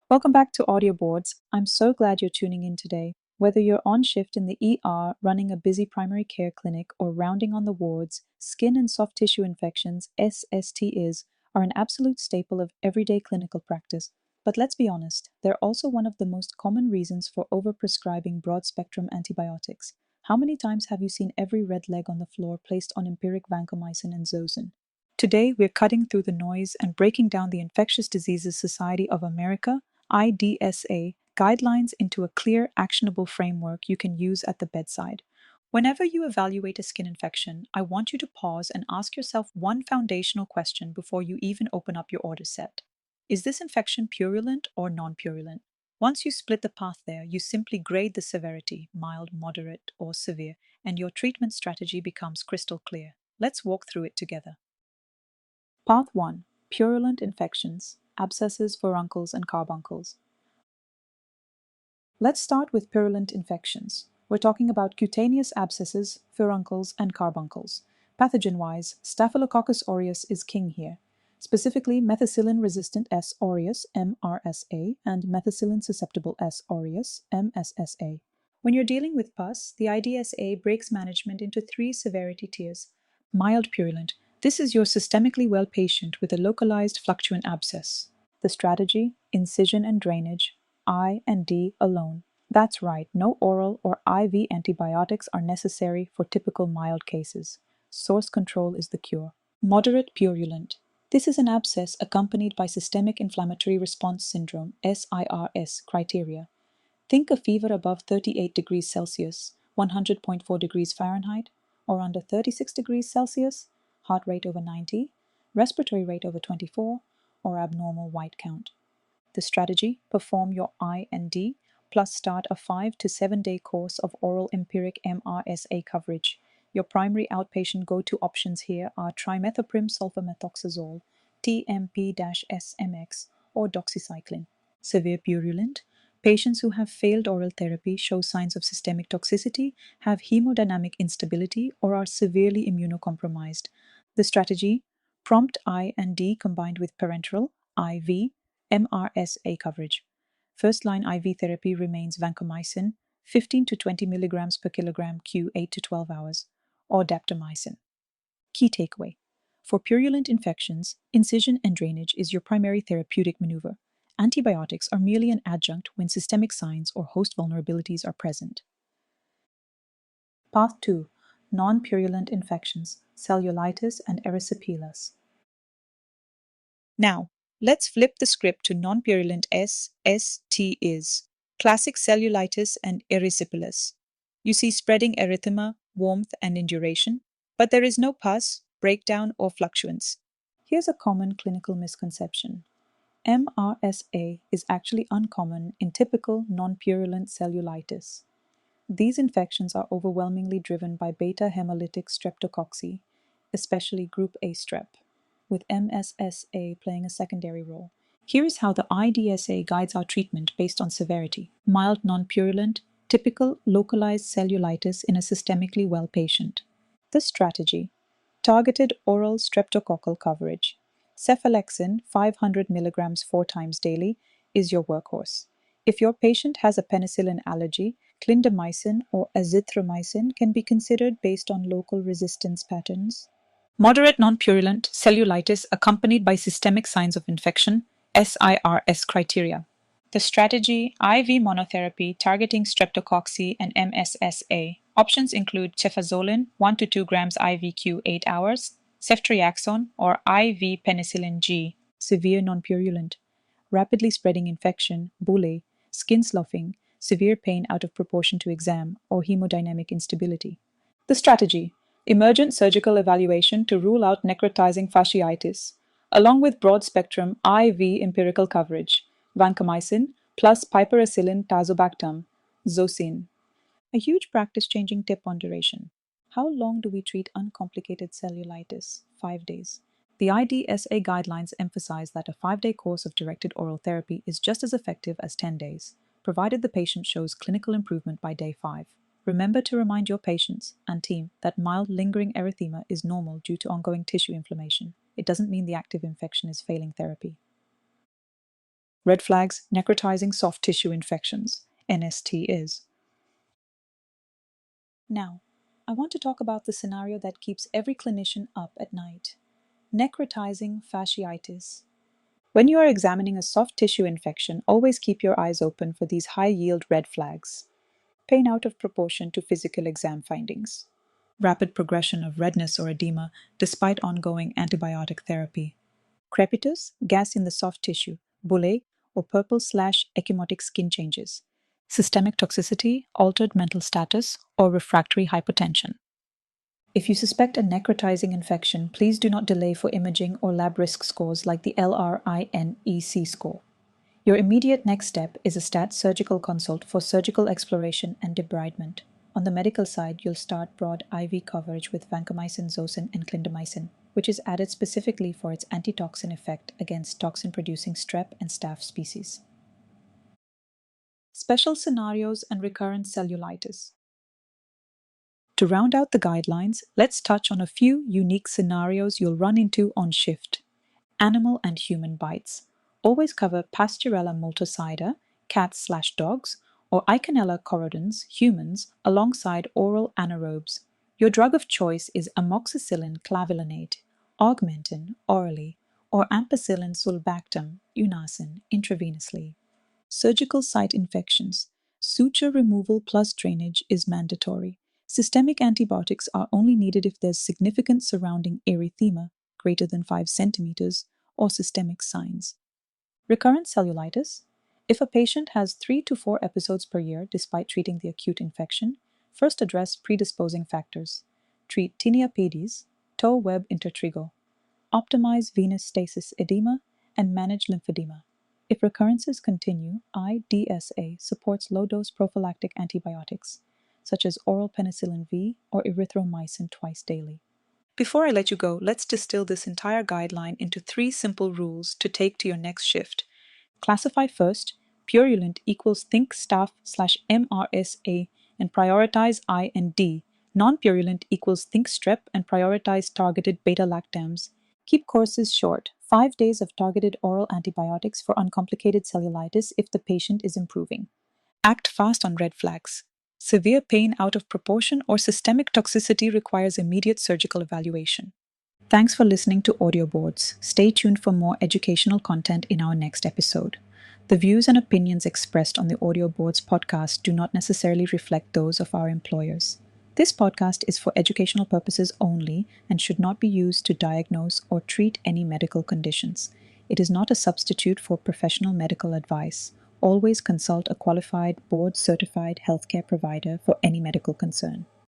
Welcome back to Audioboards. I'm so glad you're tuning in today. Whether you're on shift in the ER, running a busy primary care clinic, or rounding on the wards, skin and soft tissue infections, SSTIs, are an absolute staple of everyday clinical practice. But let's be honest, they're also one of the most common reasons for overprescribing broad-spectrum antibiotics. How many times have you seen every red leg on the floor placed on empiric vancomycin and zosyn? Today, we're cutting through the noise and breaking down the Infectious Diseases Society of America, IDSA, guidelines into a clear, actionable framework you can use at the bedside. Whenever you evaluate a skin infection, I want you to pause and ask yourself one foundational question before you even open up your order set. Is this infection purulent or non-purulent? Once you split the path there, you simply grade the severity, mild, moderate, or severe, and your treatment strategy becomes crystal clear. Let's walk through it together. Path 1. Purulent infections, abscesses, furuncles, and carbuncles. Let's start with purulent infections. We're talking about cutaneous abscesses, furuncles, and carbuncles. Pathogen-wise, Staphylococcus aureus is king here, specifically methicillin-resistant S. aureus, MRSA, and methicillin-susceptible S. aureus, MSSA. When you're dealing with pus, the IDSA breaks management into 3 severity tiers. Mild purulent. This is your systemically well patient with a localized fluctuant abscess. The strategy, incision and drainage, I and D alone. That's right, no oral or IV antibiotics are necessary for typical mild cases. Source control is the cure. Moderate purulent. This is an abscess accompanied by systemic inflammatory response syndrome, SIRS criteria. Think a fever above 38 degrees Celsius, 100.4 degrees Fahrenheit, or under 36 degrees Celsius, heart rate over 90, respiratory rate over 24, or abnormal white count. The strategy, perform your I and D, plus start a 5 to 7 day course of oral empiric MRSA coverage. Your primary outpatient go-to options here are trimethoprim sulfamethoxazole, TMP-SMX, or doxycycline. Severe purulent. Patients who have failed oral therapy show signs of systemic toxicity, have hemodynamic instability, or are severely immunocompromised. The strategy, prompt I and D combined with parenteral, IV, MRSA coverage. First-line IV therapy remains vancomycin, 15 to 20 milligrams per kilogram Q 8 to 12 hours, or daptomycin. Key takeaway. For purulent infections, incision and drainage is your primary therapeutic maneuver. Antibiotics are merely an adjunct when systemic signs or host vulnerabilities are present. Path 2. Non-purulent infections, cellulitis and erysipelas. Now, let's flip the script to non-purulent SSTIs, classic cellulitis and erysipelas. You see spreading erythema, warmth, and induration, but there is no pus, breakdown, or fluctuance. Here's a common clinical misconception. MRSA is actually uncommon in typical non-purulent cellulitis. These infections are overwhelmingly driven by beta-hemolytic streptococci, especially group A strep, with MSSA playing a secondary role. Here is how the IDSA guides our treatment based on severity. Mild non-purulent, typical localized cellulitis in a systemically well patient. The strategy. Targeted oral streptococcal coverage. Cephalexin 500 mg 4 times daily is your workhorse. If your patient has a penicillin allergy, clindamycin or azithromycin can be considered based on local resistance patterns. Moderate non-purulent cellulitis accompanied by systemic signs of infection, SIRS criteria. The strategy, IV monotherapy targeting streptococci and MSSA. Options include cefazolin, 1 to 2 grams IVQ 8 hours, ceftriaxone, or IV penicillin G. Severe non-purulent. Rapidly spreading infection, bullae, skin sloughing, severe pain out of proportion to exam, or hemodynamic instability. The strategy, emergent surgical evaluation to rule out necrotizing fasciitis, along with broad-spectrum IV empirical coverage, vancomycin plus piperacillin tazobactam, zosyn. A huge practice-changing tip on duration. How long do we treat uncomplicated cellulitis? 5 days. The IDSA guidelines emphasize that a 5-day course of directed oral therapy is just as effective as 10 days, provided the patient shows clinical improvement by day 5. Remember to remind your patients and team that mild lingering erythema is normal due to ongoing tissue inflammation. It doesn't mean the active infection is failing therapy. Red flags, necrotizing soft tissue infections, NST. Now, I want to talk about the scenario that keeps every clinician up at night. Necrotizing fasciitis. When you are examining a soft tissue infection, always keep your eyes open for these high-yield red flags. Pain out of proportion to physical exam findings. Rapid progression of redness or edema despite ongoing antibiotic therapy. Crepitus, gas in the soft tissue, bullae, or purple/ecchymotic skin changes. Systemic toxicity, altered mental status, or refractory hypotension. If you suspect a necrotizing infection, please do not delay for imaging or lab risk scores like the LRINEC score. Your immediate next step is a STAT surgical consult for surgical exploration and debridement. On the medical side, you'll start broad IV coverage with vancomycin, zosyn, and clindamycin, which is added specifically for its antitoxin effect against toxin-producing strep and staph species. Special scenarios and recurrent cellulitis. To round out the guidelines, let's touch on a few unique scenarios you'll run into on shift. Animal and human bites. Always cover Pasteurella multocida, cats/dogs, or Eikenella corrodens, humans, alongside oral anaerobes. Your drug of choice is amoxicillin clavulanate, augmentin, orally, or ampicillin sulbactam, unacin, intravenously. Surgical site infections. Suture removal plus drainage is mandatory. Systemic antibiotics are only needed if there's significant surrounding erythema, greater than 5 centimeters, or systemic signs. Recurrent cellulitis. If a patient has 3 to 4 episodes per year despite treating the acute infection, first address predisposing factors. Treat tinea pedis, toe web intertrigo. Optimize venous stasis edema and manage lymphedema. If recurrences continue, IDSA supports low-dose prophylactic antibiotics, such as oral penicillin V or erythromycin twice daily. Before I let you go, let's distill this entire guideline into 3 simple rules to take to your next shift. Classify first, purulent equals think staph/MRSA and prioritize I and D. Non-purulent equals think strep and prioritize targeted beta-lactams. Keep courses short, 5 days of targeted oral antibiotics for uncomplicated cellulitis if the patient is improving. Act fast on red flags. Severe pain out of proportion or systemic toxicity requires immediate surgical evaluation. Thanks for listening to Audioboards. Stay tuned for more educational content in our next episode. The views and opinions expressed on the Audioboards podcast do not necessarily reflect those of our employers. This podcast is for educational purposes only and should not be used to diagnose or treat any medical conditions. It is not a substitute for professional medical advice. Always consult a qualified, board-certified healthcare provider for any medical concern.